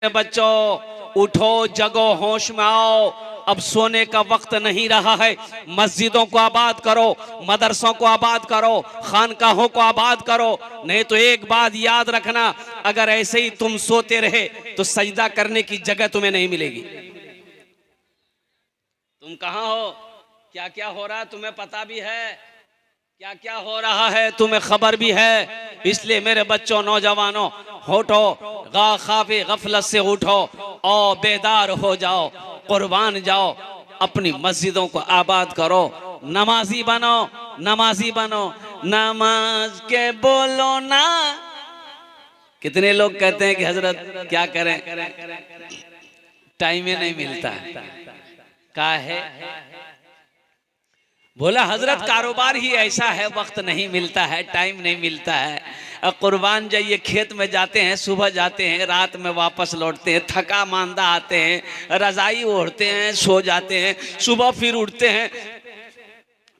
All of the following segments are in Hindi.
बच्चों उठो, जगो, होश में आओ। अब सोने का वक्त नहीं रहा है। मस्जिदों को आबाद करो, मदरसों को आबाद करो, खानकाहों को आबाद करो। नहीं तो एक बात याद रखना, अगर ऐसे ही तुम सोते रहे तो सजदा करने की जगह तुम्हें नहीं मिलेगी। तुम कहाँ हो, क्या क्या हो रहा है तुम्हें पता भी है, क्या क्या हो रहा है तुम्हें खबर भी है। इसलिए मेरे बच्चों, नौजवानों, उठो, खाफे गफलत से उठो और बेदार हो जाओ, कुर्बान जाओ, अपनी मस्जिदों को आबाद करो, नमाजी बनो, नमाजी बनो। नमाज के बोलो ना। कितने लोग कहते हैं कि हजरत क्या करें, टाइम ही नहीं मिलता। क्या है? बोला हजरत कारोबार ही ऐसा है, वक्त नहीं मिलता है, टाइम नहीं मिलता है। कुर्बान जाइए, खेत में जाते हैं, सुबह जाते हैं, रात में वापस लौटते हैं, थका मांदा आते हैं, रजाई ओढ़ते हैं, सो जाते हैं, सुबह फिर उठते हैं,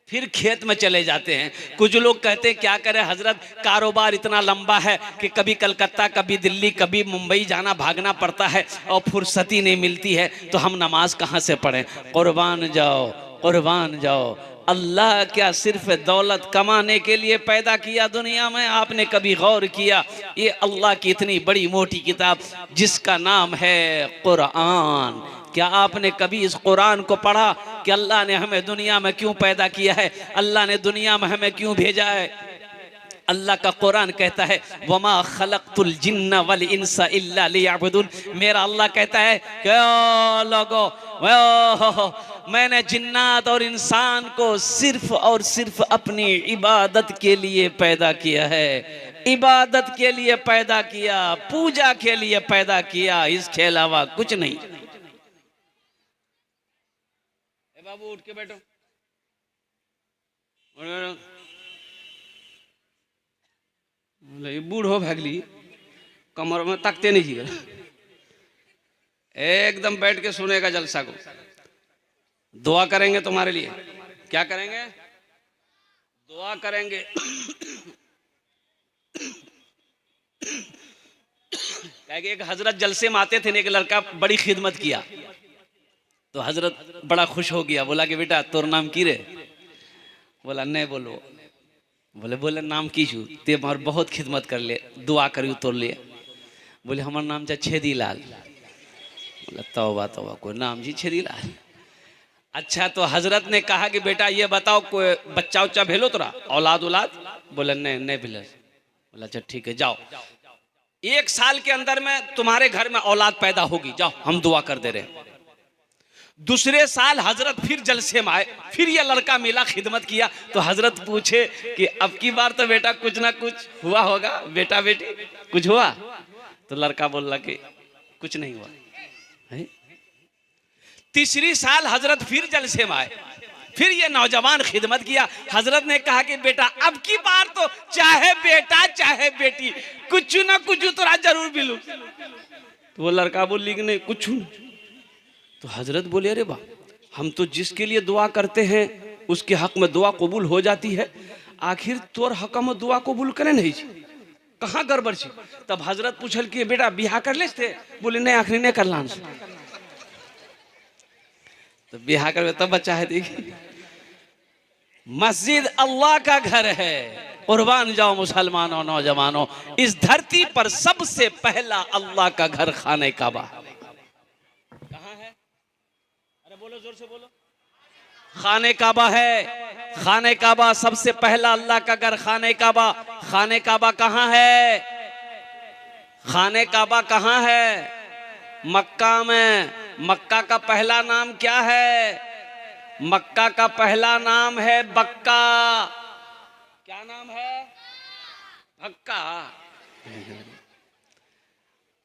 फिर खेत में चले जाते हैं। कुछ लोग कहते हैं क्या करें हजरत, कारोबार इतना लंबा है कि कभी कलकत्ता, कभी दिल्ली, कभी मुंबई जाना, भागना पड़ता है और फुर्सती नहीं मिलती है, तो हम नमाज कहाँ से पढ़ें। कुर्बान जाओ, कुर्बान जाओ। अल्लाह क्या सिर्फ दौलत कमाने के लिए पैदा किया दुनिया में? आपने कभी गौर किया? ये अल्लाह की इतनी बड़ी मोटी किताब जिसका नाम है कुरान, क्या आपने कभी इस कुरान को पढ़ा कि अल्लाह ने हमें दुनिया में क्यों पैदा किया है, अल्लाह ने दुनिया में हमें क्यों भेजा है? अल्लाह का कुरान कहता है वमा खलक़तुल जिन्ना वल इंसा इल्ला लियअबुदून। मेरा अल्लाह कहता है क्या लोगो, मैंने जिन्नात और इंसान को सिर्फ और सिर्फ अपनी इबादत के लिए पैदा किया है, इबादत के लिए पैदा किया, पूजा के लिए पैदा किया, इसके अलावा कुछ नहीं। बाबू उठ के बैठो, बूढ़ो भगली, कमर में तकते नहीं जी, एकदम बैठ के सुनेगा जलसा को। दुआ करेंगे तुम्हारे लिए। क्या करेंगे? दुआ करेंगे। एक हजरत जलसे में आते थे, एक लड़का बड़ी खिदमत किया तो हजरत बड़ा खुश हो गया। बोला कि बेटा तोर नाम की रे? बोला नहीं बोलो। बोले बोले नाम की छू ते मार बहुत खिदमत कर ले, दुआ करी तोर लिए। बोले हमार नाम जा छेदी लाल। बोला तौबा तौबा, कोई नाम जी छेदी लाल? अच्छा, तो हजरत ने कहा कि बेटा ये बताओ कोई बच्चा उच्चा भेलो तोरा, औलाद औलाद? बोले नहीं नहीं भेल। बोला अच्छा ठीक है, जाओ 1 साल के अंदर में तुम्हारे घर में औलाद पैदा होगी, जाओ हम दुआ कर दे रहे। दूसरे साल हजरत फिर जलसे में आए, फिर ये लड़का मिला, खिदमत किया तो हजरत पूछे कि अब की बार तो बेटा कुछ ना कुछ हुआ होगा, बेटा बेटी कुछ हुआ? तो लड़का बोला कि कुछ नहीं हुआ है। तीसरी साल हजरत फिर जलसे में आए, फिर ये नौजवान खिदमत किया। हजरत ने कहा कि बेटा अब की बार तो चाहे बेटा चाहे बेटी कुछ ना कुछ तो जरूर मिलू। तो वो लड़का बोली कि नहीं कुछ। तो हजरत बोले अरे वाह, हम तो जिसके लिए दुआ करते हैं उसके हक में दुआ कबूल हो जाती है, आखिर तोर हक में दुआ कबूल करे नहीं छी, कहाँ गड़बड़ छी? तब हजरत पूछल कि बेटा बिहा कर ले थे? बोले नहीं आखिरी नहीं करला। तो बिहा कर तब बच्चा है। देखिए मस्जिद अल्लाह का घर है। कुर्बान जाओ मुसलमानों, नौजवानों, इस धरती पर सबसे पहला अल्लाह का घर खाने काबा कहाँ है? अरे बोलो जोर से बोलो। खाने काबा है। खाने काबा सबसे पहला अल्लाह का घर, खाने काबा। खाने काबा कहाँ है? खाने काबा कहाँ है? मक्का में। मक्का का पहला नाम क्या है? मक्का का पहला नाम है बक्का। क्या नाम है? बक्का।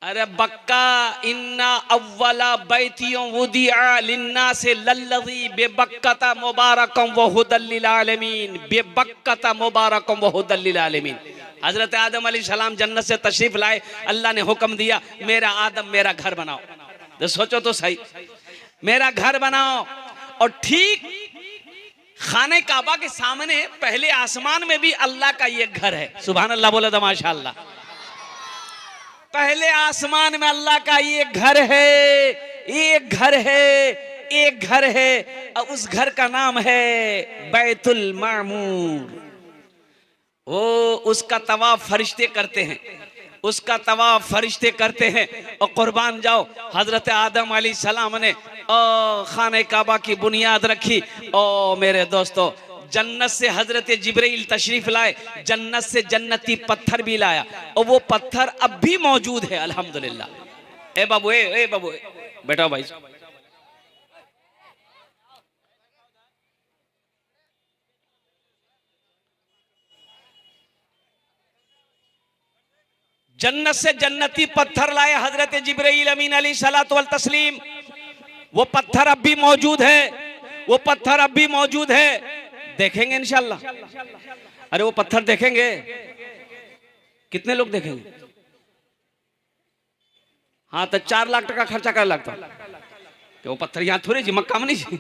अरे बक्का, इन्ना अव्वला बैतियों वुदिआ लिन्नास लल्लज़ी बेबक्कता मुबारकम व हुदल लिल आलमीन, बेबक्कता मुबारकम व हुदल लिल आलमीन। हजरत आदम अलैहिस्सलाम जन्नत से तशरीफ लाए, अल्लाह ने हुक्म दिया मेरा आदम मेरा घर बनाओ। तो सोचो तो सही, मेरा घर बनाओ। और ठीक खाने काबा के सामने पहले आसमान में भी अल्लाह का ये घर है। सुभान अल्लाह बोला था माशाअल्लाह। पहले आसमान में अल्लाह का एक घर है, एक घर है, एक घर है, और उस घर का नाम है बैतुल मामूर। वो उसका तवाफ फरिश्ते करते हैं, उसका तवाफ फरिश्ते करते हैं। और कुर्बान जाओ, हजरत आदम अलैहिस्सलाम ने खाने काबा की बुनियाद रखी। ओ मेरे दोस्तों, जन्नत से हजरत जिब्रील तशरीफ लाए, जन्नत से जन्नती पत्थर भी लाया, और वो पत्थर अब भी मौजूद है अल्हम्दुलिल्लाह। ए बाबू, ए बाबू, बैठो भाई। जन्नत से जन्नती पत्थर लाए हजरत जिब्रील अमीन अलैहिस्सलातु वल तस्लीम। वो पत्थर अब भी मौजूद है, वो पत्थर अब भी मौजूद है। देखेंगे इंशाल्लाह। अरे वो पत्थर देखेंगे, कितने लोग देखेंगे? हाँ, तो 4 लाख टका खर्चा कर लगता कि वो पत्थर यहाँ थोड़े जी, मक्का में नहीं।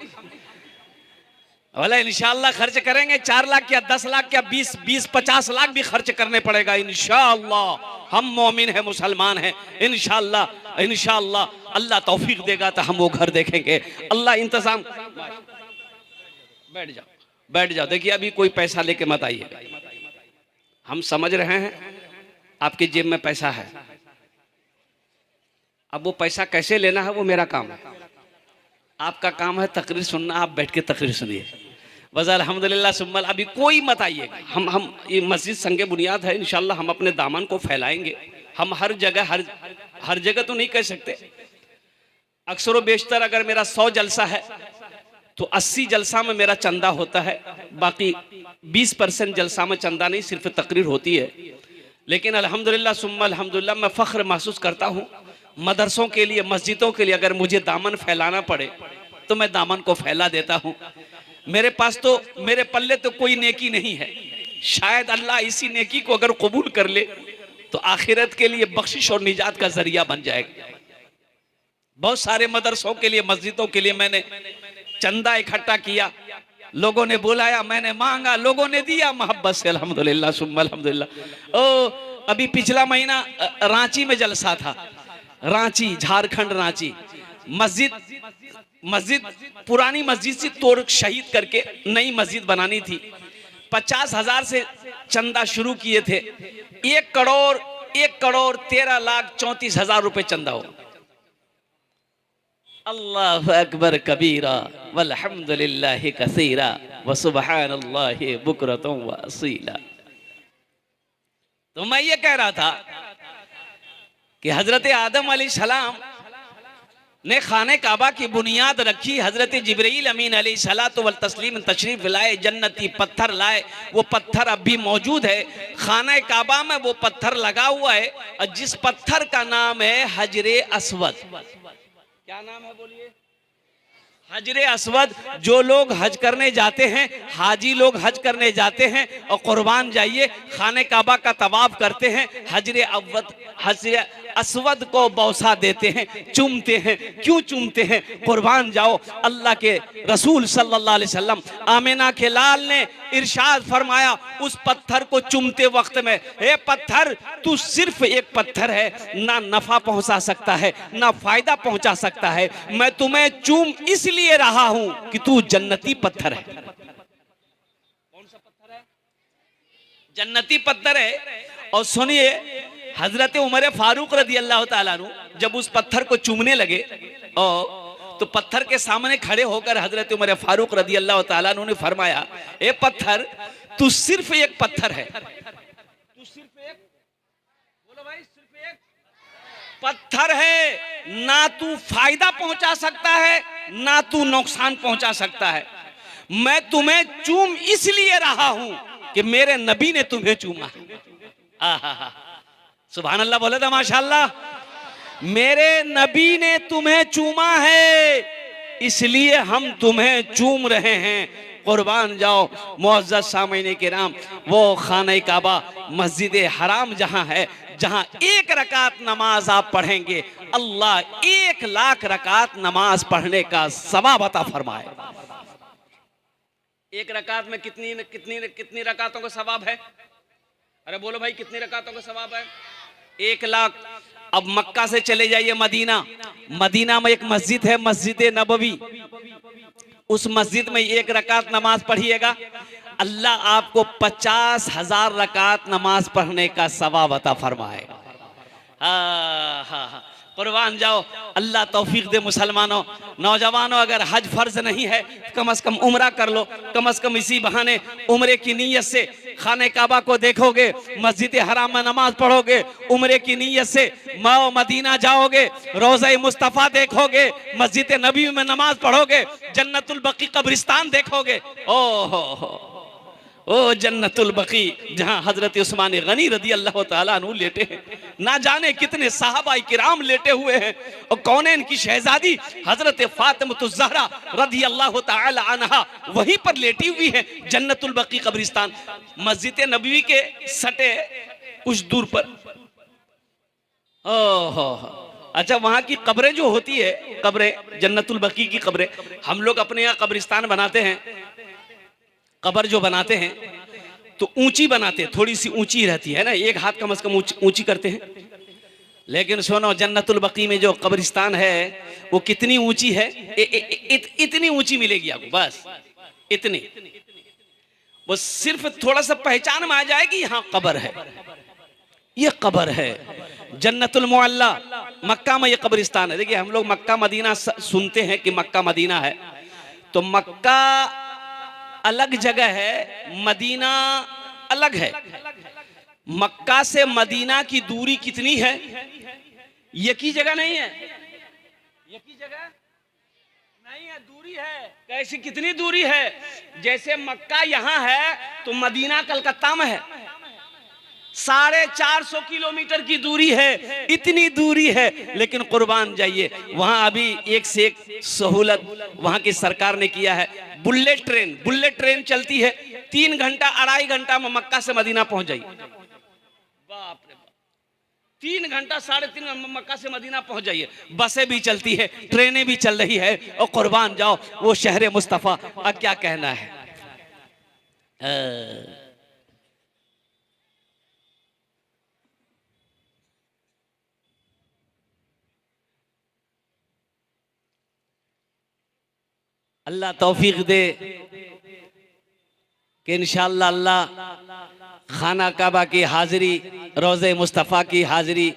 बोला इंशाल्लाह खर्च करेंगे। 4 लाख क्या, 10 लाख क्या, 20-50 लाख भी खर्च करने पड़ेगा इंशाल्लाह। हम मोमिन हैं, मुसलमान हैं, इंशाल्लाह इंशाल्लाह अल्लाह तौफीक देगा तो हम वो घर देखेंगे। अल्लाह इंतजाम। बैठ जाओ, बैठ जाओ। देखिए अभी कोई पैसा लेके मत आइएगा, हम समझ रहे हैं आपकी जेब में पैसा है। अब वो पैसा कैसे लेना है वो मेरा काम है, आपका काम है तकरीर सुनना। आप बैठ के तकरीर सुनिए बस। अल्हम्दुलिल्लाह सुम्मल। अभी कोई मत आइएगा। हम ये मस्जिद संगे बुनियाद है, इंशाल्लाह हम अपने दामन को फैलाएंगे। हम हर जगह हर जगह तो नहीं कह सकते। अक्सर व बेशतर अगर मेरा 100 जलसा है तो 80 जलसा में मेरा चंदा होता है, बाकी 20% जलसा में चंदा नहीं, सिर्फ तकरीर होती है। लेकिन अल्हम्दुलिल्लाह सुम्मा अल्हम्दुलिल्लाह मैं फ़ख्र महसूस करता हूँ मदरसों के लिए, मस्जिदों के लिए। अगर मुझे दामन फैलाना पड़े तो मैं दामन को फैला देता हूँ। मेरे पास तो, मेरे पल्ले तो कोई नेकी नहीं है। शायद अल्लाह इसी नेकी को अगर कबूल कर ले तो आखिरत के लिए बख्शिश और निजात का जरिया बन जाएगा। बहुत सारे मदरसों के लिए, मस्जिदों के लिए मैंने चंदा इकट्ठा किया, लोगों ने बुलाया, मैंने मांगा, लोगों ने दिया मोहब्बत से। अल्हम्दुलिल्लाह सुम्मा अल्हम्दुलिल्लाह। ओ अभी पिछला महीना रांची में जलसा था, रांची, झारखंड, रांची। मस्जिद पुरानी मस्जिद से तोड़ शहीद करके नई मस्जिद बनानी थी। 50,000 से चंदा शुरू किए थे। 1 करोड़ 13,34,000 रुपए चंदा हो। अल्लाहु अकबर कबीरा वल्हम्दुलिल्लाहि कसीरा व सुब्हानल्लाहि बुकरतन व असीला। तो मैं ये कह रहा था कि हजरत आदम अलैहिस्सलाम ने खाने काबा की बुनियाद रखी। हजरत जिब्रील अमीन अलैहिस्सलातु वल तस्लीम तशरीफ लाए, जन्नती पत्थर लाए। वो पत्थर अब भी मौजूद है खाने काबा में, वो पत्थर लगा हुआ है। और जिस पत्थर का नाम है हजरे अस्वद। क्या नाम है बोलिए? हजरे अस्वद। जो लोग हज करने जाते हैं, हाजी लोग हज करने जाते हैं और कुर्बान जाइए खाने काबा का तवाफ करते हैं, हजरे अस्वद को बौसा देते हैं, चूमते हैं। क्यों चूमते हैं? कुर्बान जाओ, अल्लाह के रसूल सल्लल्लाहु अलैहि वसल्लम आमिना के लाल ने इरशाद फरमाया उस पत्थर को चूमते वक्त में, हे पत्थर तू सिर्फ एक पत्थर है, ना नफा पहुंचा सकता है ना फायदा पहुंचा सकता है। मैं तुम्हें चूम इसलिए रहा हूं कि तू जन्नती पत्थर है। कौन सा पत्थर है? जन्नती पत्थर है। और सुनिए, हजरत उमर फारूक रदी अल्लाह ताला अन्हु जब उस पत्थर को चूमने लगे और तो पत्थर के सामने खड़े होकर हजरत उमर फारूक रदी अल्लाह ताला अन्हु ने फरमाया, ए पत्थर तू सिर्फ एक पत्थर है, तू सिर्फ एक, बोलो भाई, सिर्फ एक पत्थर है। ना तू फायदा पहुंचा सकता है ना तू नुकसान पहुंचा सकता है। मैं तुम्हें चूम इसलिए रहा हूं कि मेरे नबी ने तुम्हें चूमा। सुभान अल्लाह बोले तो माशाअल्लाह। मेरे नबी ने तुम्हें चूमा है इसलिए हम तुम्हें चूम रहे हैं। कुर्बान जाओ मुअज़्ज़ज़ सामईन किराम, वो खाने काबा मस्जिद हराम जहां है, जहां 1 रकात नमाज आप पढ़ेंगे अल्लाह 1 लाख रकात नमाज पढ़ने का सवाब अता फरमाए। 1 रकात में कितनी रकातों का सवाब है? अरे बोलो भाई, कितनी रकातों का सवाब है? 1 लाख। अब मक्का से चले जाइए मदीना। मदीना में एक मस्जिद है, मस्जिद नबवी। उस मस्जिद में एक रकात नमाज पढ़िएगा, अल्लाह आपको 50,000 रकात नमाज पढ़ने का सवाब अता फरमाएगा। हाँ हाँ हाँ, कुर्बान जाओ, अल्लाह तौफीक दे मुसलमानों। नौजवानों, अगर हज फर्ज नहीं है कम से कम उम्रा कर लो। कम से कम इसी बहाने उम्रे की नीयत से खाने काबा को देखोगे, मस्जिद हराम में नमाज पढ़ोगे, उम्रे की नीयत से मदीना जाओगे, रोज़ा मुस्तफ़ा देखोगे, मस्जिद नबी में नमाज पढ़ोगे, जन्नतुल बकी कब्रिस्तान देखोगे। ओ जन्नतुल बकी, जहां हजरत उस्मान गनी रदी अल्लाह ताला अन्हु लेटे हैं। ना जाने कितने सहाबा किराम लेटे हुए हैं, और कौनैन की शहजादी हजरत फातिमतुज़ ज़हरा रदी अल्लाह ताला अन्हा वहीं पर लेटी हुई है, जन्नतुल बकी कब्रिस्तान। मस्जिद नबवी के सटे कुछ दूर पर। ओहो, अच्छा, वहां की कब्रें जो होती है, कब्रें जन्नतुल बकी की कब्रें, हम लोग अपने यहाँ कब्रिस्तान बनाते हैं, कब्र जो बनाते हैं तो ऊंची बनाते हैं, थोड़ी सी ऊंची रहती है ना, एक हाथ कम से कम ऊंची करते हैं। लेकिन सुनो, जन्नतुल बकी में जो कब्रिस्तान है वो कितनी ऊंची है? इतनी ऊंची मिलेगी आपको, बस इतनी। वो सिर्फ थोड़ा सा पहचान में आ जाएगी, यहाँ कब्र है, ये कब्र है। जन्नतुल मुअल्ला, मक्का में ये कब्रिस्तान है। देखिए, हम लोग मक्का मदीना सुनते हैं कि मक्का मदीना है, तो मक्का अलग जगह है, मदीना अलग है। मक्का से मदीना की दूरी कितनी है? एक ही जगह नहीं है, एक ही जगह नहीं है, दूरी है। कैसी, कितनी दूरी है? जैसे मक्का यहां है तो मदीना कलकत्ता में है, 450 किलोमीटर की दूरी है, इतनी दूरी है। लेकिन कुर्बान जाइए, वहां अभी एक से एक सहूलत वहां की सरकार ने किया है। बुलेट ट्रेन चलती है, 3 घंटा 2.5 घंटा में मक्का से मदीना पहुंच जाइए। बाप रे बाप, 3 घंटा 3.5 घंटा मक्का से मदीना पहुंच जाइए। बसें भी चलती है, ट्रेनें भी चल रही है, और कुर्बान जाओ वो शहर मुस्तफा, अब क्या कहना है। अल्लाह तौफीक दे कि इंशाअल्लाह अल्लाह खाना काबा की हाजिरी, रोज़े मुस्तफ़ा की हाजिरी,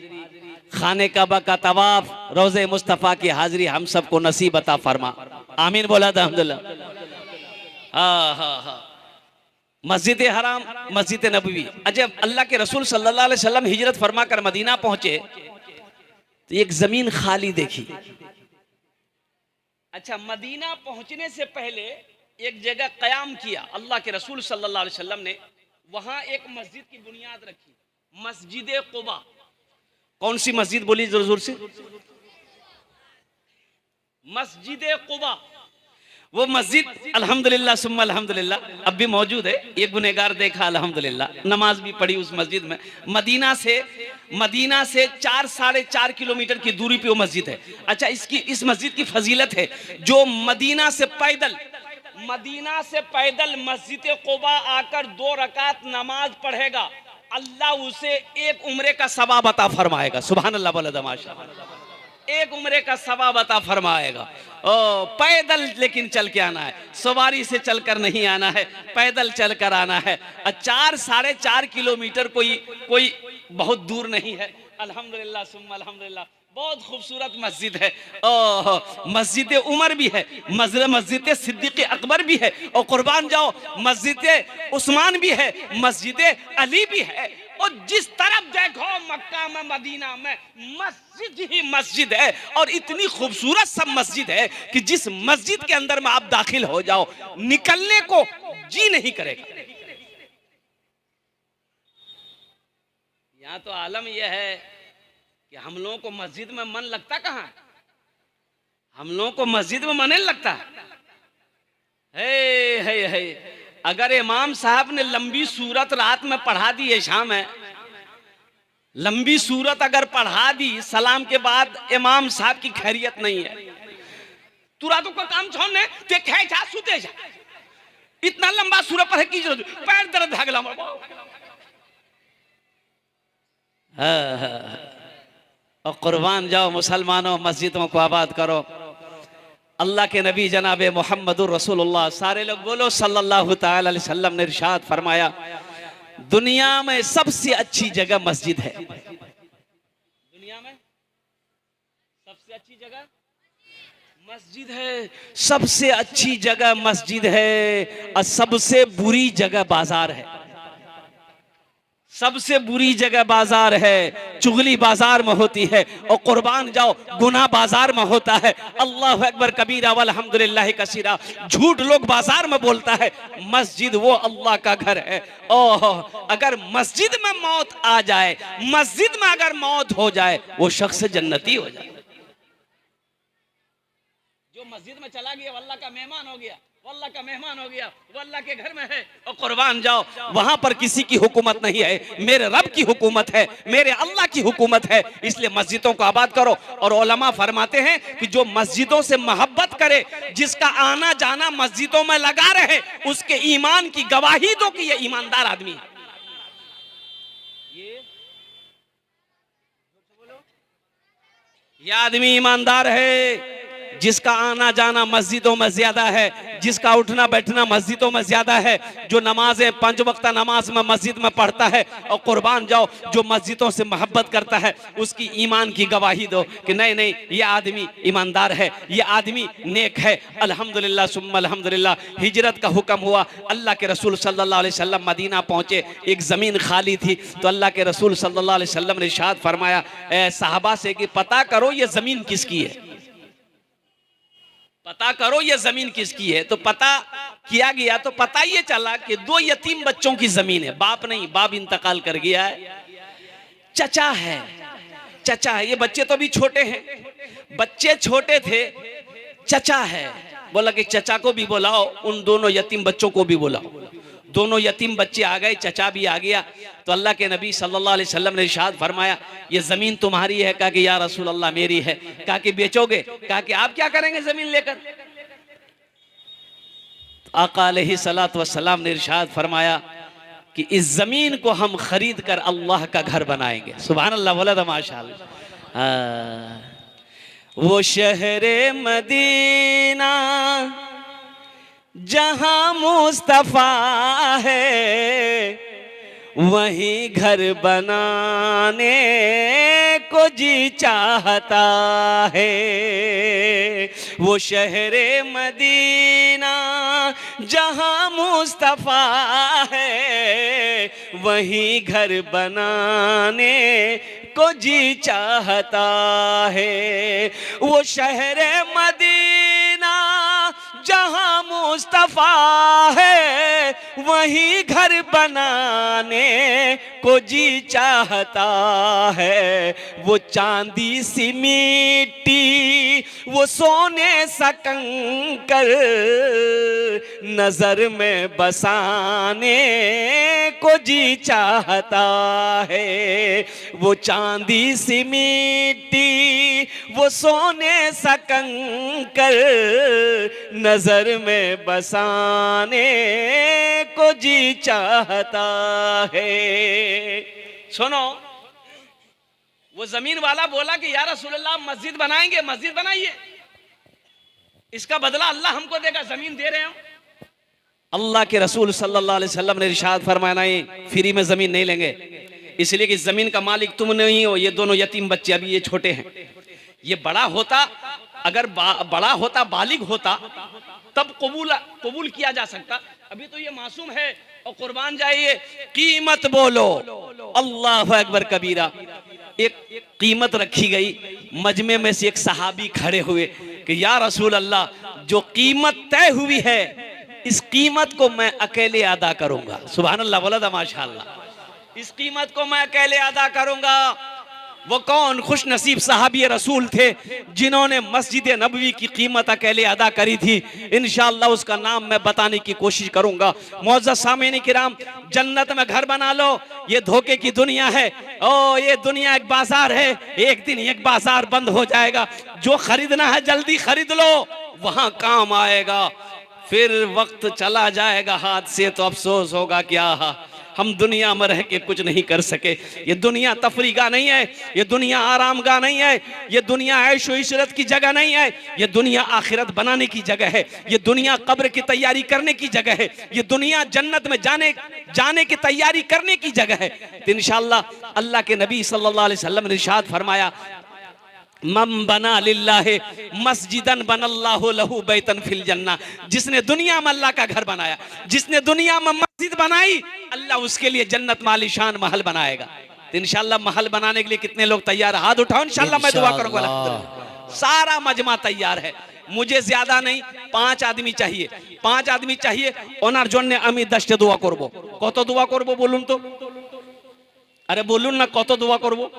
खाने काबा का तवाफ, रोज़े मुस्तफ़ा की हाजिरी हम सबको नसीब अता फरमा। आमीन बोला था अल्हम्दुलिल्लाह। हाँ हाँ हाँ, मस्जिद हराम, मस्जिद नबवी। अजब, अल्लाह के रसूल सल्लल्लाहु अलैहि वसल्लम हिजरत फरमा कर मदीना पहुंचे तो एक जमीन खाली देखी। अच्छा, मदीना पहुंचने से पहले एक जगह कयाम किया अल्लाह के रसूल सल्लल्लाहु अलैहि वसल्लम ने, वहां एक मस्जिद की बुनियाद रखी, मस्जिद कुबा। कौन सी मस्जिद बोली जोर से? मस्जिद कुबा। वो मस्जिद अल्हम्दुलिल्लाह सुम्मा अल्हम्दुलिल्लाह अब भी मौजूद है। एक गुनहगार देखा अल्हम्दुलिल्लाह, नमाज भी पढ़ी उस मस्जिद में। मदीना से 4-4.5 किलोमीटर की दूरी पे वो मस्जिद है। अच्छा, इस मस्जिद की फजीलत है, जो मदीना से पैदल मस्जिद कुबा आकर 2 रकात नमाज पढ़ेगा, अल्लाह उसे एक उम्रे का सवाब अता फरमाएगा। सुभान अल्लाह बोला दमाशा, एक उम्रे का सवाब अता फरमाएगा। पैदल लेकिन चल के आना है, सवारी से चलकर नहीं आना है, पैदल चलकर आना है। 4-4.5 किलोमीटर कोई बहुत दूर नहीं है। अल्हम्दुलिल्लाह सुम्मा अल्हम्दुलिल्लाह, बहुत खूबसूरत मस्जिद है। मस्जिद उमर भी है, मस्जिद सिद्दीक़ अकबर भी है, और कुर्बान जाओ मस्जिद उस्मान भी है, मस्जिद अली भी है। और जिस तरफ देखो मक्का में मदीना में मस्जिद ही मस्जिद है, और इतनी खूबसूरत सब मस्जिद है कि जिस मस्जिद के अंदर में आप दाखिल हो जाओ, निकलने को जी नहीं करेगा। यहाँ तो आलम यह है कि हम लोगों को मस्जिद में मन लगता कहाँ है? हम लोगों को मस्जिद में मन नहीं लगता है। अगर इमाम साहब ने लंबी सूरत रात में पढ़ा दी है, शाम है, लंबी सूरत अगर पढ़ा दी सलाम के बाद, इमाम साहब की खैरियत नहीं है। तू रातों का काम छोड़ने ते खे जा सुते जा, इतना लंबा सूरत पढ़े की जरूरत, पैर दर्द भागला। और कुर्बान जाओ मुसलमानों, मस्जिदों को आबाद करो। अल्लाह के नबी जनाब मोहम्मदुर रसूलुल्लाह, सारे लोग बोलो सल्लल्लाहु ताला अलैहि वसल्लम ने इरशाद फरमाया, दुनिया में सबसे अच्छी जगह मस्जिद है। दुनिया में सबसे अच्छी जगह मस्जिद है, सबसे अच्छी जगह मस्जिद है और सबसे बुरी जगह बाजार है। सबसे बुरी जगह बाजार है, चुगली बाजार में होती है और कुर्बान जाओ गुनाह बाजार में होता है। अल्लाह अकबर कबीरा वल्हम्दुलिल्लाह कसीरा। झूठ लोग बाजार में बोलता है, मस्जिद वो अल्लाह का घर है। ओह, अगर मस्जिद में मौत आ जाए, मस्जिद में अगर मौत हो जाए, वो शख्स जन्नती हो जाए। जो मस्जिद में चला गया वो अल्लाह का मेहमान हो गया, वो अल्लाह का मेहमान हो गया, वो अल्लाह के घर में है। और कुर्बान जाओ, वहां पर किसी की हुकूमत नहीं है, मेरे रब की हुकूमत है, मेरे अल्लाह की हुकूमत है। इसलिए मस्जिदों को आबाद करो। और उलमा फरमाते हैं कि जो मस्जिदों से मोहब्बत करे, जिसका आना जाना मस्जिदों में लगा रहे, उसके ईमान की गवाही दो कि ये ईमानदार आदमी है। ये आदमी ईमानदार है, जिसका आना जाना मस्जिदों में ज्यादा है, जिसका उठना बैठना मस्जिदों में ज्यादा है, जो नमाजें 5 वक्त नमाज में मस्जिद में पढ़ता है। और कुर्बान जाओ, जो मस्जिदों से मोहब्बत करता है, उसकी ईमान की गवाही दो कि नहीं नहीं, ये आदमी ईमानदार है, ये आदमी नेक है। अल्हम्दुलिल्लाह सुम्मा अल्हम्दुलिल्लाह। हिजरत का हुक्म हुआ, अल्लाह के रसूल सल्लल्लाहु अलैहि वसल्लम मदीना पहुंचे, एक जमीन खाली थी, तो अल्लाह के रसूल सल्लल्लाहु अलैहि वसल्लम ने इरशाद फरमाया सहाबा से कि पता करो ये जमीन किसकी है, पता करो ये जमीन किसकी है। तो पता किया गया तो पता ये चला कि 2 यतीम बच्चों की जमीन है। बाप नहीं, बाप इंतकाल कर गया है, चचा है, चचा है। ये बच्चे तो अभी छोटे हैं, बच्चे छोटे थे, चचा है। बोला कि चचा को भी बुलाओ, उन दोनों यतीम बच्चों को भी बुलाओ। दोनों यतीम बच्चे आ गए, चचा भी आ गया। तो अल्लाह के नबी सल्लल्लाहु अलैहि वसल्लम ने इरशाद फरमाया, ये जमीन तुम्हारी है? कहा कि या रसूल अल्लाह मेरी है। कहा कि बेचोगे? कहा कि आप क्या करेंगे जमीन लेकर? आका अलैहिस्सलातु वस्सलाम ने इरशाद फरमाया कि इस जमीन को हम खरीद कर अल्लाह का घर बनाएंगे। सुभान अल्लाह, बोला था माशाअल्लाह। वो शहरे मदीना जहां मुस्तफा है, वहीं घर बनाने को जी चाहता है। वो शहरे मदीना जहां मुस्तफा है, वहीं घर बनाने को जी चाहता है। वो शहरे मदीना जहां मुस्तफा है, वहीं घर बनाने को जी चाहता है। वो चांदी सी मिट्टी, वो सोने सा कंकर, नजर में बसाने को जी चाहता है। वो चांदी सी मिट्टी, वो सोने सा कंकर, नजर में बसाने को जी चाहता है। सुनो, वो जमीन वाला बोला कि या रसूलल्लाह मस्जिद बनाएंगे, मस्जिद बनाइए, इसका बदला अल्लाह हमको देगा, जमीन दे रहे हो। अल्लाह के रसूल सल्लल्लाहु अलैहि वसल्लम ने इरशाद फरमाया, नहीं, फ्री में जमीन नहीं लेंगे, इसलिए कि जमीन का मालिक तुम नहीं हो, ये दोनों यतीम बच्चे, अभी ये छोटे हैं। ये बड़ा होता, अगर बड़ा होता, बालिग होता, तब कबूल किया जा सकता। अभी तो ये मासूम है। और कुर्बान जाइए, कीमत बोलो अल्लाह अकबर कबीरा। एक कीमत रखी गई, मजमे में से एक सहाबी खड़े हुए कि या रसूल अल्लाह, जो कीमत तय हुई है, इस कीमत को मैं अकेले अदा करूंगा। सुभान अल्लाह, बोला था माशाअल्लाह। इस कीमत को मैं अकेले अदा करूंगा। वो कौन खुश नसीब सहाबी रसूल थे जिन्होंने मस्जिद नबवी की कीमत अकेले अदा करी थी। इंशाअल्लाह उसका नाम मैं बताने की कोशिश करूंगा। मुअज़्ज़ज़ सामीन किराम, जन्नत में घर बना लो, ये धोखे की दुनिया है। ओ, ये दुनिया एक बाजार है, एक दिन एक बाजार बंद हो जाएगा। जो खरीदना है जल्दी खरीद लो, वहां काम आएगा। फिर वक्त चला जाएगा हाथ से तो अफसोस होगा, क्या हम दुनिया में रह के कुछ नहीं कर सके। ये दुनिया तफरी का नहीं है, ये दुनिया आराम का नहीं है, ये दुनिया ऐशो इशरत की जगह नहीं है, ये दुनिया आखिरत बनाने की जगह है, ये दुनिया कब्र की तैयारी करने की जगह है, ये दुनिया जन्नत में जाने की तैयारी करने की जगह है। तो इंशाअल्लाह अल्लाह के नबी सल्लल्लाहु अलैहि वसल्लम ने इरशाद फरमाया, मम बना लिल्लाहि मस्जिदन बनल्लाहु लहू बैतन फिल जन्ना, जिसने दुनिया में अल्लाह का घर बनाया, जिसने दुनिया में मस्जिद बनाई, अल्लाह उसके लिए जन्नत में आलीशान महल बनाएगा। तो इंशाअल्लाह महल बनाने के लिए कितने लोग तैयार? हाथ उठाओ, इंशाअल्लाह मैं दुआ करूंगा। अल्हम्दुलिल्लाह सारा मजमा तैयार है, मुझे ज्यादा नहीं 5 आदमी चाहिए, 5 आदमी चाहिए। ओनार জন্য আমি 10টা দোয়া করব। কত দোয়া করব বলুন তো? আরে বলুন না কত দোয়া করব?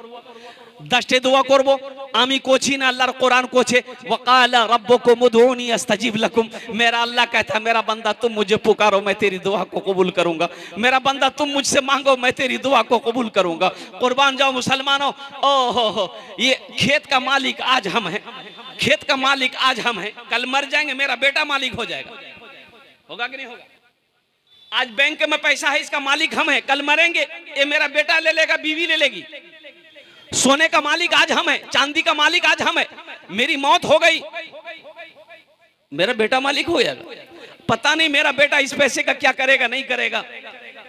10टे दुआ करबो। आमी कोची ना, अल्लाहर कुरान कोचे, वकाला रब्बुकुम उदऊनी अस्तजीब लकुम। मेरा अल्लाह कहता है मेरा बंदा तुम मुझे पुकारो मैं तेरी दुआ को कबूल करूंगा, मेरा बंदा तुम मुझसे मांगो मैं तेरी दुआ को कबूल करूंगा। कुर्बान जाओ मुसलमानों। ओ हो, ये खेत का मालिक आज हम हैं, खेत का मालिक आज हम हैं, कल मर जाएंगे मेरा बेटा मालिक हो जाएगा। होगा कि नहीं होगा? आज बैंक में पैसा है, इसका मालिक हम हैं, कल मरेंगे ये मेरा बेटा ले लेगा, बीवी ले लेगी। सोने का मालिक आज हम है, चांदी का मालिक आज हम है। मेरी मौत हो गई, मेरा बेटा मालिक हो जाएगा। पता नहीं मेरा बेटा इस पैसे का क्या करेगा, नहीं करेगा।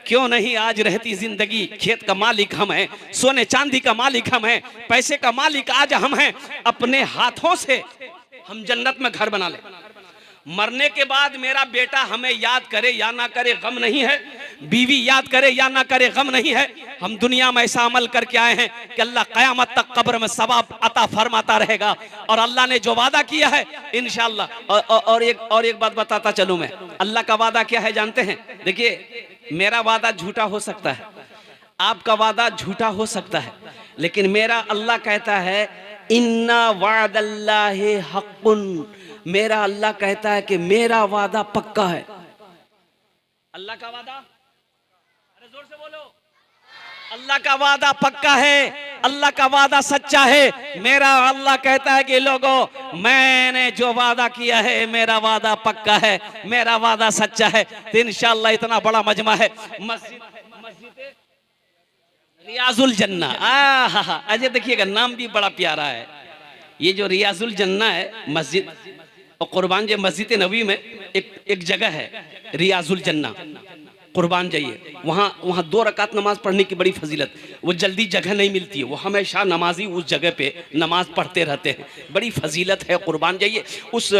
क्यों नहीं आज रहती जिंदगी, खेत का मालिक हम हैं, सोने चांदी का मालिक हम हैं, पैसे का मालिक आज हम हैं। अपने हाथों से हम जन्नत में घर बना ले। मरने के बाद मेरा बेटा हमें याद करे या ना करे गम नहीं है, बीवी याद करे या ना करे गम नहीं है। हम दुनिया में ऐसा अमल करके आए हैं कि अल्लाह क़यामत तक कब्र में सवाब अता फरमाता रहेगा। और अल्लाह ने जो वादा किया है इंशाअल्लाह। और एक बात बताता चलूं मैं, अल्लाह का वादा क्या है जानते हैं? देखिए मेरा वादा झूठा हो सकता है, आपका वादा झूठा हो सकता है, लेकिन मेरा अल्लाह कहता है इन्ना वादल्लाहि हक़्क़ुन, मेरा अल्लाह कहता है कि मेरा वादा पक्का है। अल्लाह का वादा, अरे जोर से बोलो, अल्लाह का वादा पक्का है, अल्लाह का वादा सच्चा है। मेरा अल्लाह कहता है कि लोगों मैंने जो वादा किया है मेरा वादा पक्का है, मेरा वादा सच्चा है। तो इंशाअल्लाह इतना बड़ा मजमा है, मस्जिद रियाजुल जन्ना। अजय देखिएगा नाम भी बड़ा प्यारा है। ये जो रियाजुल जन्ना है मस्जिद, और कुर्बान जे मस्जिद नबी में एक जगह है रियाजुल जन्ना, कुर्बान जाइए वहाँ 2 रकात नमाज पढ़ने की बड़ी फजीलत। वो जल्दी जगह नहीं मिलती है, वो हमेशा नमाजी उस जगह पे नमाज पढ़ते रहते हैं, बड़ी फजीलत है। कुर्बान जाइए उस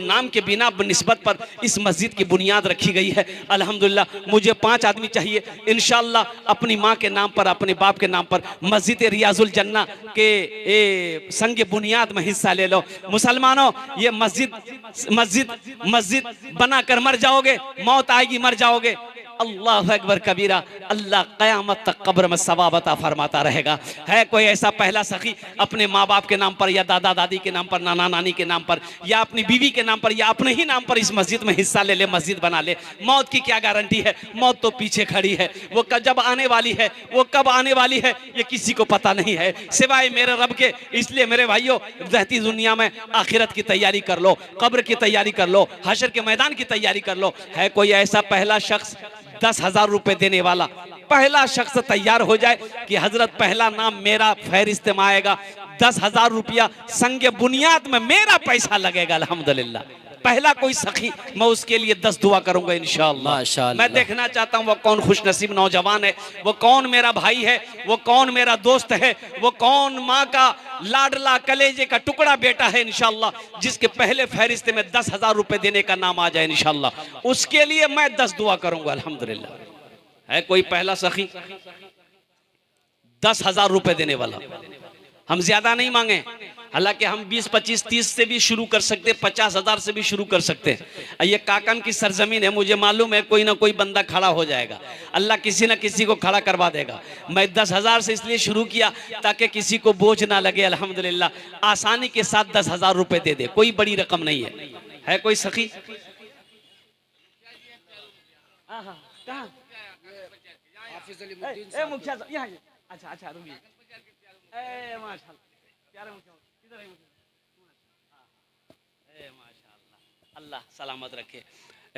नाम के बिना निस्बत पर इस मस्जिद की बुनियाद रखी गई है। अल्हम्दुलिल्लाह मुझे 5 आदमी चाहिए इंशाअल्लाह, अपनी माँ के नाम पर अपने बाप के नाम पर मस्जिद रियाजुल जन्ना के संग बुनियाद में हिस्सा ले लो। मुसलमानों ये मस्जिद बना कर मर जाओगे, मौत आएगी मर जाओगे। अल्लाह अकबर कबीरा, अल्लाह क़यामत तक कब्र में सवाब अता फरमाता रहेगा। है कोई ऐसा पहला सखी अपने माँ बाप के नाम पर या दादा दादी के नाम पर, नाना नानी के नाम पर या अपनी बीवी के नाम पर या अपने ही नाम पर इस मस्जिद में हिस्सा ले ले, मस्जिद बना ले? मौत की क्या गारंटी है? मौत तो पीछे खड़ी है, वो जब आने वाली है, वो कब आने वाली है ये किसी को पता नहीं है सिवाय मेरे रब के। इसलिए मेरे भाइयों रहती दुनिया में आखिरत की तैयारी कर लो, कब्र की तैयारी कर लो, हशर के मैदान की तैयारी कर लो। है कोई ऐसा पहला शख्स 10,000 रुपए देने वाला? पहला शख्स तैयार हो जाए कि हजरत पहला नाम मेरा फहरिस्त में आएगा, 10,000 रुपया संगे बुनियाद में मेरा पैसा लगेगा। अल्हम्दुलिल्लाह पहला कोई सखी, मैं उसके लिए 10 दुआ करूंगा इंशाअल्लाह। मैं देखना चाहता हूं वो कौन खुशनसीब नौजवान है, वो कौन मेरा भाई है, वो कौन मेरा दोस्त है, वो कौन माँ का लाडला कलेजे का टुकड़ा बेटा है इंशाअल्लाह, जिसके पहले फहरिस्त में 10,000 रुपए देने का नाम आ जाए इंशाअल्लाह। उसके लिए मैं 10 दुआ करूंगा अल्हम्दुलिल्लाह। है कोई पहला सखी 10,000 रुपए देने वाला? हम ज्यादा नहीं मांगे, हालांकि हम 20, 25, 30 से भी शुरू कर सकते, 50,000 से भी शुरू कर सकते हैं। ये काकन की सरजमीन है, मुझे मालूम है कोई ना कोई बंदा खड़ा हो जाएगा, अल्लाह किसी ना किसी को खड़ा करवा देगा। मैं 10,000 से इसलिए शुरू किया ताकि किसी को बोझ ना लगे। अल्हम्दुलिल्लाह आसानी के साथ 10,000 रुपए दे दे, कोई बड़ी रकम नहीं है। है कोई सखी? अच्छा रुकिए, अल्लाह सलामत रखे।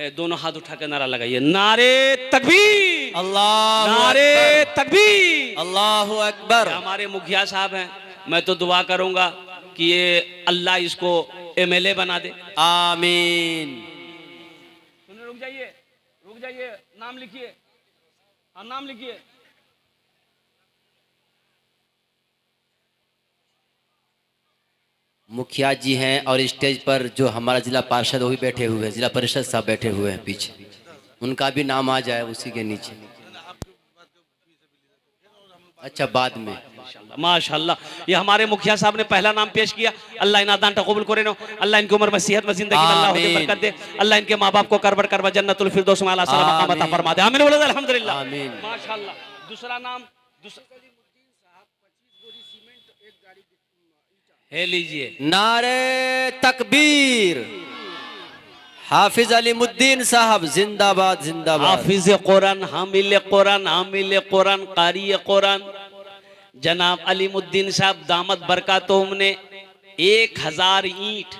दोनों हाथ उठा के नारा लगाइए, नारे तकबीर, अल्लाह नारे तकबीर, अल्लाहु अकबर। हमारे मुखिया साहब हैं, मैं तो दुआ करूंगा कि ये अल्लाह इसको एमएलए बना दे। आमीन। रुक जाइए, नाम लिखिए, हाँ नाम लिखिए। मुखिया जी हैं और स्टेज पर जो हमारा जिला पार्षद वो भी बैठे हुए हैं, जिला परिषद साहब बैठे हुए हैं पीछे, उनका भी नाम आ जाए उसी के नीचे। अच्छा, बाद में माशाल्लाह ये हमारे मुखिया साहब ने पहला नाम पेश किया। अल्लाह इन्हें दान कबूल करे नो, अल्लाह इनकी उम्र में सेहत में जिंदगी में अल्लाह उन्हें बरकत दे, अल्लाह इनके माँ बाप को करबर करवा जन्नतुल फिरदौस में आला सलाम मकाम अता फरमा दे। आमीन बोलो अल्हम्दुलिल्लाह। आमीन। माशाल्लाह। दूसरा नाम है, लीजिए, नारे तकबीर। हाफिज अलीमुद्दीन साहब जिंदाबाद जिंदाबाद। हाफिज कुरान, हामिल कुरान, हामिल कुरान, कारी कुरान जनाब अलीमुद्दीन साहब दामद बरकातुहुम ने 1000 ईंट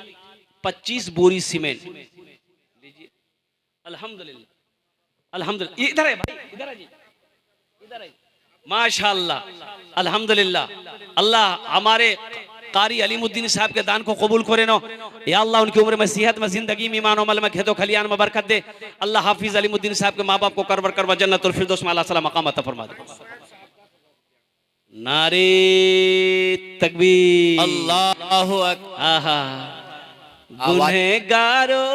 25 बोरी सीमेंट लीजिए। अल्हम्दुलिल्लाह, अल्हम्दुलिल्लाह। इधर है भाई, इधर है जी, इधर है। माशाअल्लाह, अल्हम्दुलिल्लाह। अल्लाह हमारे कारी अलीमुद्दीन साहब के दान को कबूल करे नो। या अल्लाह उनकी उम्र में सेहत में जिंदगी में ईमान अमल में खेतो खलियान में बरकत दे। अल्लाह हाफिज अलीमुद्दीन साहब के माँ बाप को करवर करवा जन्नतुल फिरदौस में आला सलाम मकाम अता फरमा दे। नारे तकबीर, अल्लाहु अकबर। गुनहगारो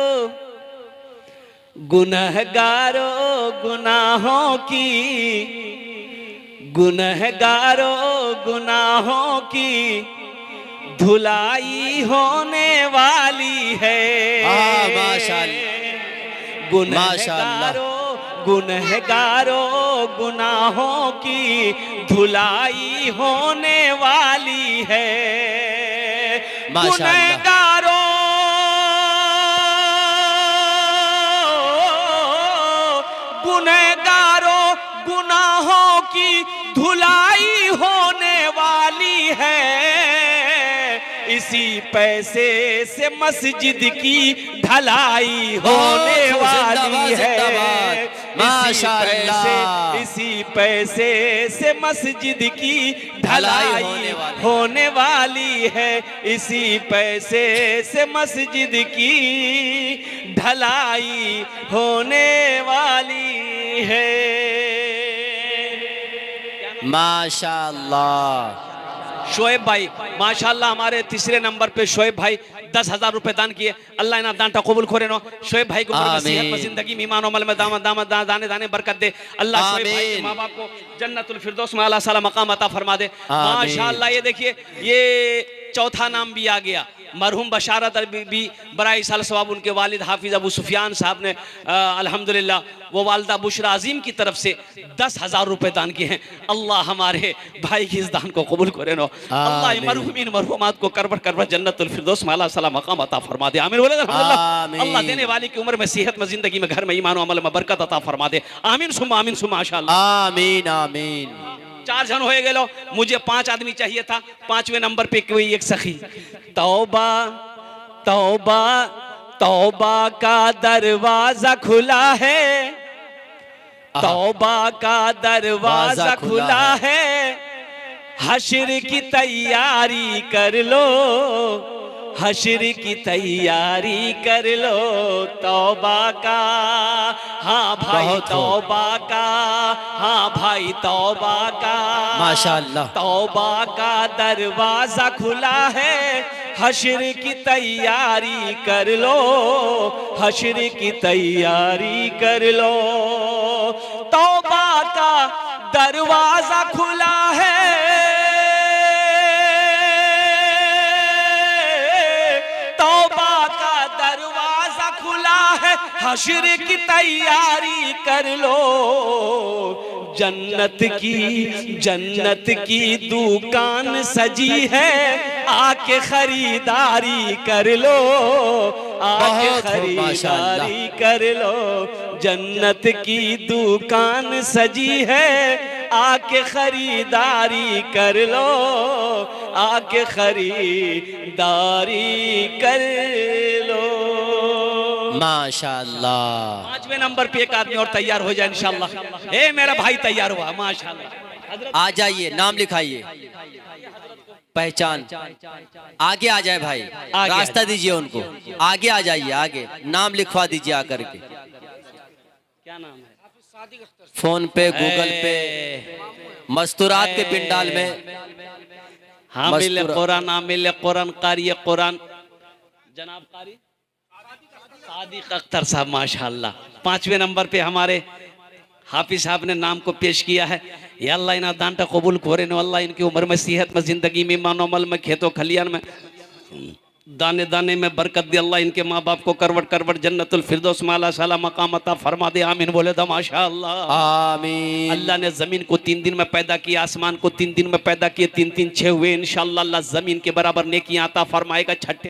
गुनहगारो गुनाहों की, गुनहगारो गुनाहों की धुलाई होने वाली है। माशाअल्लाह, गुनहगारो गुनहगारो गुनाहों की धुलाई होने वाली है। गुनहगारो गुनहगारो गुनाहों की धुलाई होने वाली है। इसी पैसे से मस्जिद की ढलाई होने वाली है। माशाअल्लाह, इसी पैसे से मस्जिद की ढलाई होने वाली है। इसी पैसे से मस्जिद की ढलाई होने वाली है। माशाअल्लाह। शोएब भाई माशाल्लाह हमारे तीसरे नंबर पे शोएब भाई 10,000 रुपए दान किए। अल्लाह इन्हें दान कबूल करे नो। शोएब भाई को सेहत में जिंदगी में ईमान अमल में दाने दाने बरकत दे। अल्लाह शोएब भाई के माँ बाप को जन्नतुल फिरदौस में आला साला मकाम अता फरमा दे। माशाल्लाह ये देखिए ये चौथा नाम भी आ गया। मरहूम बशारत भी बराई साल सवाब उनके वालिद हाफिज अबू सुफियान साहब ने अल्हम्दुलिल्लाह वो वालदा बुशरा अजीम की तरफ से 10,000 रुपए दान किए हैं। अल्लाह हमारे भाई की इस दान को कबूल करे नो। अल्लाह मरहूमीन मरहूमात को करबर करबर जन्नतुल फिरदौस में आला सलाम मकाम अता फरमा दे। आमीन बोले अल्हम्दुलिल्लाह। अल्लाह देने वाली की उम्र में सेहत में जिंदगी में घर में ईमान अमल में बरकत अता फरमा दे। आमीन सुम्मा माशाअल्लाह। आमीन आमीन। 4 जन हो गए लो, मुझे 5 आदमी चाहिए था। 5वें नंबर पे कोई एक सखी। तौबा तौबा तौबा का दरवाजा खुला है, तौबा का दरवाजा खुला है। हश्र की तैयारी कर लो, हश्र की तैयारी कर लो। तौबा का हाँ भाई तौबा का, हाँ भाई तौबा का माशाअल्लाह। तौबा का दरवाजा खुला है। हश्र की तैयारी कर लो, हश्र की तैयारी कर लो। तौबा का दरवाजा खुला है, तौबा का दरवाजा खुला है। हश्र की तैयारी कर लो। जन्नत की दुकान सजी है, आके खरीदारी कर लो, आके खरीदारी कर लो। जन्नत की दुकान सजी है, आके खरीदारी कर लो, आके खरीदारी कर लो। माशाल्लाह। 5वें नंबर पे एक आदमी और तैयार हो जाए इंशाल्लाह। ए मेरा भाई तैयार हुआ माशाल्लाह। हजरत आ जाइए, नाम लिखाइए, पहचान आगे आ जाए भाई, रास्ता दीजिए उनको, आगे आ जाइए, आगे नाम लिखवा दीजिए आकर के। क्या नाम है? फोन पे, गूगल पे, मस्तूरात के पिंडाल में हामिल मस्तूरा- कुरान, हामिल कुरान, कारी कुरान, जनाब कारी सादिक अख्तर साहब माशाल्लाह। 5वें नंबर पे हमारे हाफिज साहब ने नाम को पेश किया है। या अल्लाह इना दांटा कबूल करे नो, अल्लाह इनकी उम्र में, सेहत में, जिंदगी में, मानो अमल में, खेतों खलियान में, दाने दाने में बरकत दे। अल्लाह इनके माँ बाप को करवट करवट जन्नतुल फिरदौस माला साला मकाम अता फरमा दे। आमीन बोले तो माशाअल्लाह। आमीन। अल्लाह ने जमीन को 3 दिन में पैदा किया, आसमान को 3 दिन में पैदा किए, 3 3 6 हुए। इंशाअल्लाह अल्लाह जमीन के बराबर नेकियां अता फरमाएगा। छठे